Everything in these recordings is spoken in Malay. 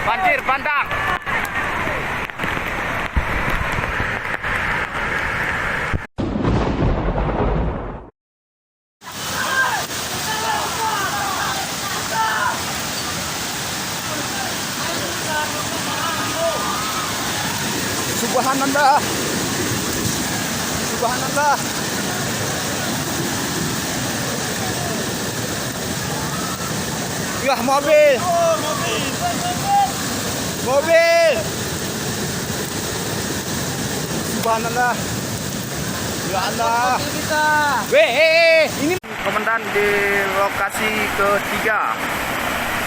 Banjir bandang. Subhanallah. Subhanallah. Yah, mobil. Mobil. Subhanallah. Ya Allah. Weh, ini komandan di lokasi ketiga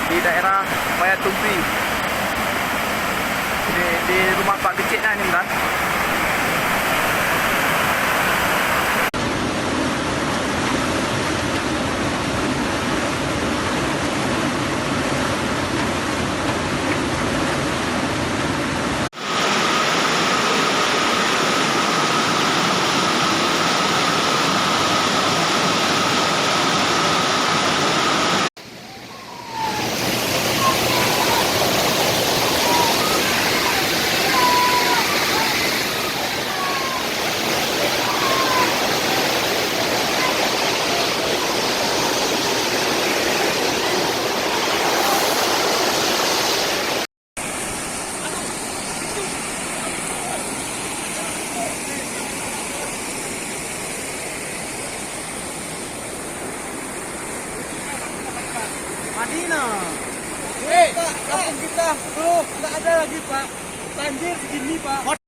di daerah Payatumpi. Di rumah Pak Kecik lah ini kan. Madinah. Pak, kampung kita tuh nggak ada lagi Pak. Banjir segini Pak.